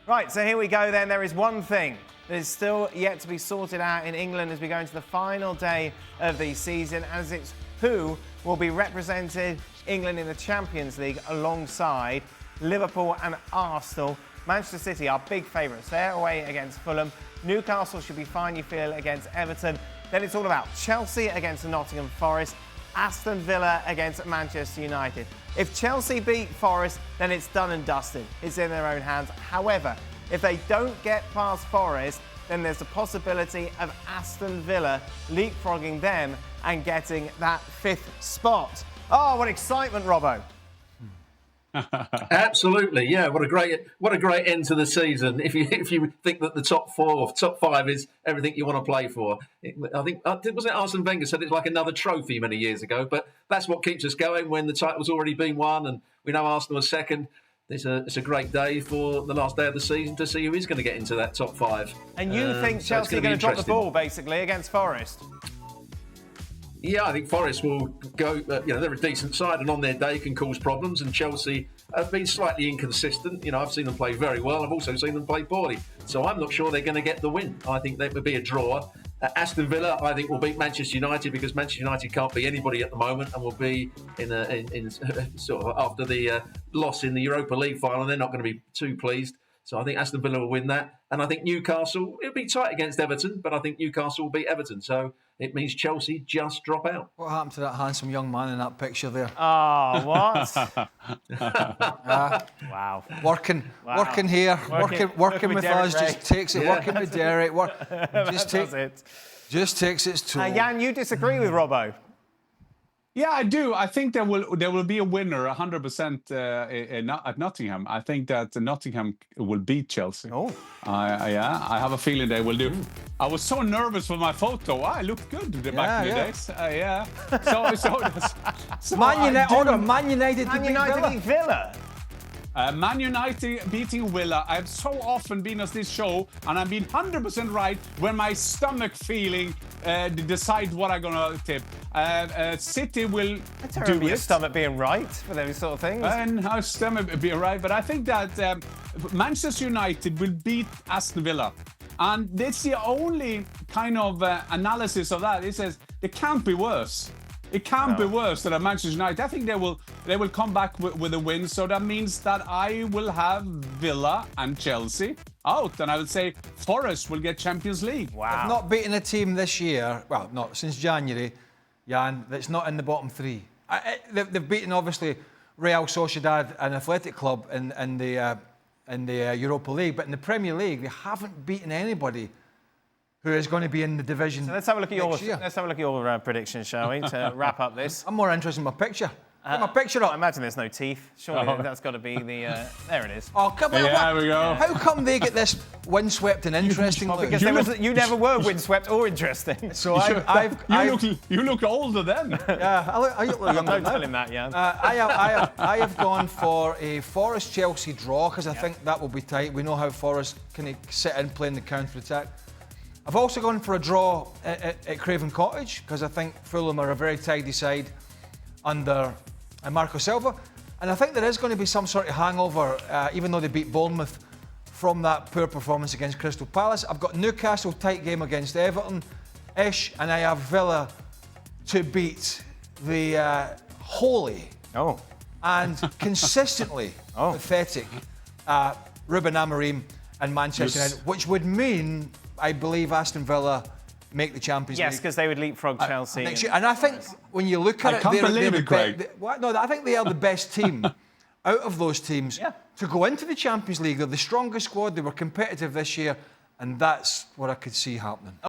Right, so here we go then. There is one thing that is still yet to be sorted out in England as we go into the final day of the season, as it's who will be representing England in the Champions League alongside Liverpool and Arsenal. Manchester City are big favourites. They're away against Fulham. Newcastle should be fine, you feel, against Everton. Then it's all about Chelsea against Nottingham Forest, Aston Villa against Manchester United. If Chelsea beat Forest, then it's done and dusted. It's in their own hands. However, if they don't get past Forest, then there's a possibility of Aston Villa leapfrogging them and getting that 5th spot. Oh, what excitement, Robbo. Absolutely, yeah. What a great end to the season. If you think that the top 4 or top 5 is everything you want to play for, I think wasn't it Arsene Wenger said it's like another trophy many years ago. But that's what keeps us going when the title's already been won, and we know Arsenal are second. It's a great day for the last day of the season to see who is going to get into that top 5. And you think Chelsea are going to drop the ball basically against Forest? Yeah, I think Forest will go, they're a decent side and on their day can cause problems, and Chelsea have been slightly inconsistent. I've seen them play very well. I've also seen them play poorly. So I'm not sure they're going to get the win. I think that would be a draw. Aston Villa, I think, will beat Manchester United because Manchester United can't beat anybody at the moment and will be in sort of after the loss in the Europa League final. They're not going to be too pleased. So I think Aston Villa will win that. And I think Newcastle, it'll be tight against Everton, but I think Newcastle will beat Everton. So it means Chelsea just drop out. What happened to that handsome young man in that picture there? Oh, what? Wow. Working here, working with us, just takes it. Yeah. Working with Derek, just takes its toll. Jan, you disagree with Robbo? Yeah, I do. I think there will be a winner 100% at Nottingham. I think that Nottingham will beat Chelsea. Oh. I have a feeling they will do. I was so nervous for my photo. I looked good back in the days. Man United beat Villa. Man United beating Villa. I've so often been on this show, and I've been 100% right when my stomach feeling decide what I'm gonna tip. City will do your it. stomach being right for those sort of things. And our stomach being right, but I think that Manchester United will beat Aston Villa. And that's the only kind of analysis of that. It says it can't be worse. It can't be worse than Manchester United. I think they will come back with a win. So that means that I will have Villa and Chelsea out. And I would say Forest will get Champions League. Wow. I've not beaten a team this year, well, not since January, Jan, that's not in the bottom 3. They've beaten, obviously, Real Sociedad and Athletic Club in the Europa League. But in the Premier League, they haven't beaten anybody who is going to be in the division. So let's have a look at your predictions, shall we, to wrap up this? I'm more interested in my picture. Get my picture up. I imagine there's no teeth. Surely that's got to be the. There it is. Oh, come on! There we go. How come they get this windswept and interesting? Because you never were windswept or interesting. So you look older then. Yeah, I look like Don't tell him that, Jan. I have gone for a Forest Chelsea draw because I think that will be tight. We know how Forest can sit in playing the counter attack. I've also gone for a draw at Craven Cottage because I think Fulham are a very tidy side under Marco Silva. And I think there is going to be some sort of hangover, even though they beat Bournemouth, from that poor performance against Crystal Palace. I've got Newcastle tight game against Everton-ish, and I have Villa to beat the holy and consistently pathetic Ruben Amorim and Manchester United, which would mean, I believe, Aston Villa make the Champions League. Yes, because they would leapfrog Chelsea. Next year. And I think when you look at I think they are the best team out of those teams to go into the Champions League. They're the strongest squad. They were competitive this year, and that's what I could see happening.